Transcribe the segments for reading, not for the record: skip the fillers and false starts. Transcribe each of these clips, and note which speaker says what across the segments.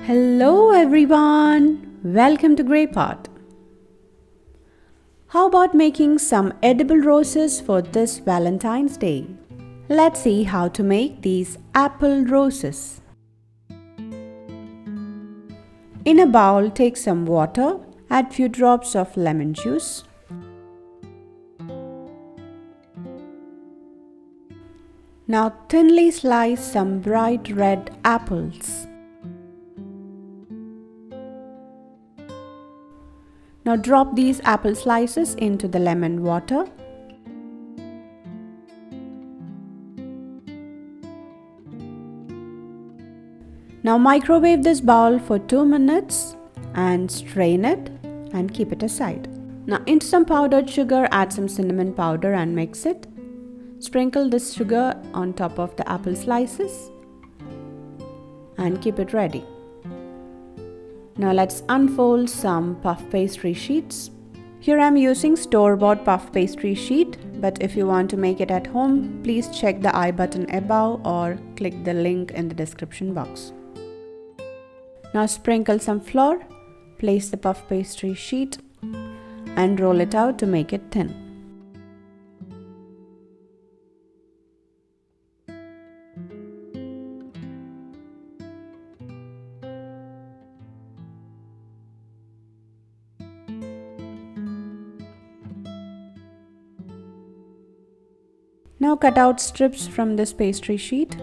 Speaker 1: Hello everyone, welcome to Grey Pot. How about making some edible roses for this Valentine's Day? Let's see how to make these apple roses. In a bowl, take some water, add few drops of lemon juice. Now thinly slice some bright red apples. Now drop these apple slices into the lemon water. Now microwave this bowl for 2 minutes and strain it and keep it aside. Now into some powdered sugar, add some cinnamon powder and mix it. Sprinkle this sugar on top of the apple slices and keep it ready. Now let's unfold some puff pastry sheets. Here I'm using store-bought puff pastry sheet, but if you want to make it at home, please check the I button above or click the link in the description box. Now sprinkle some flour, place the puff pastry sheet and roll it out to make it thin. Now cut out strips from this pastry sheet.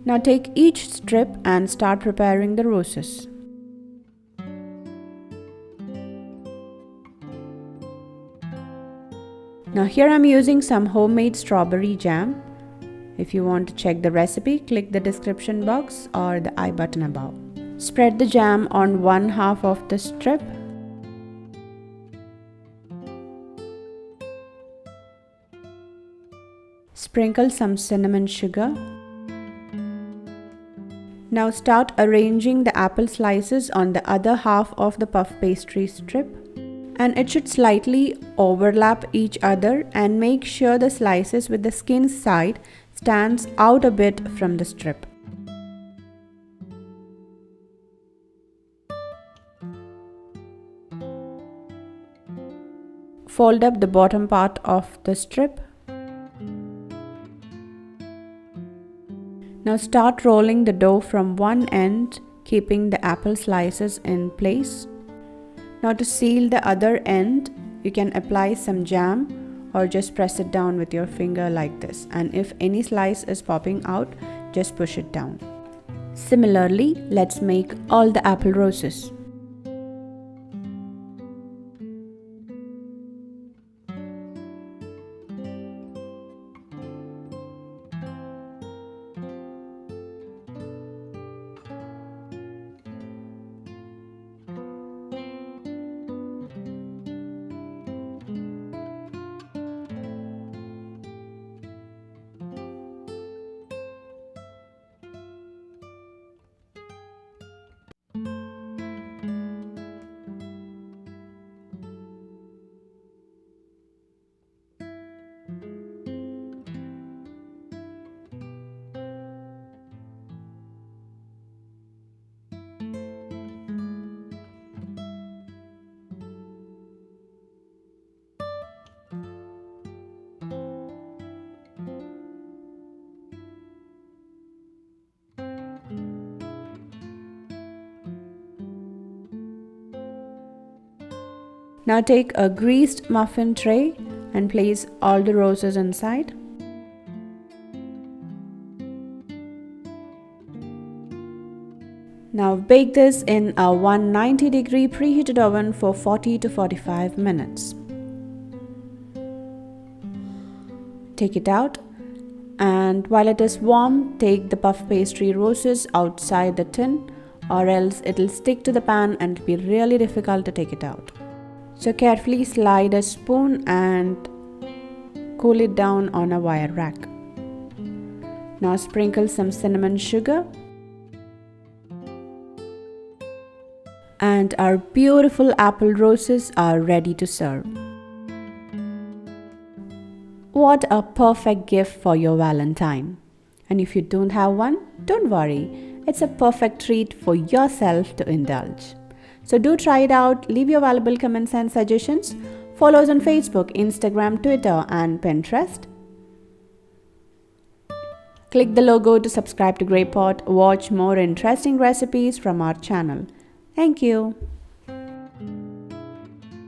Speaker 1: Now take each strip and start preparing the roses. Now here I'm using some homemade strawberry jam. If you want to check the recipe, click the description box or the I button above. Spread the jam on one half of the strip. Sprinkle some cinnamon sugar. Now start arranging the apple slices on the other half of the puff pastry strip, and it should slightly overlap each other, and make sure the slices with the skin side stands out a bit from the strip. Fold up the bottom part of the strip. Now start rolling the dough from one end, keeping the apple slices in place. Now to seal the other end, you can apply some jam or just press it down with your finger like this. And if any slice is popping out, just push it down. Similarly, let's make all the apple roses. Now take a greased muffin tray and place all the roses inside. Now bake this in a 190-degree preheated oven for 40 to 45 minutes. Take it out, and while it is warm, take the puff pastry roses outside the tin or else it'll stick to the pan and be really difficult to take it out. So carefully slide a spoon and cool it down on a wire rack. Now sprinkle some cinnamon sugar. And our beautiful apple roses are ready to serve. What a perfect gift for your Valentine. And if you don't have one, don't worry. It's a perfect treat for yourself to indulge. So do try it out. Leave your valuable comments and suggestions. Follow us on Facebook, Instagram, Twitter, and Pinterest. Click the logo to subscribe to Grey Pot. Watch more interesting recipes from our channel. Thank you.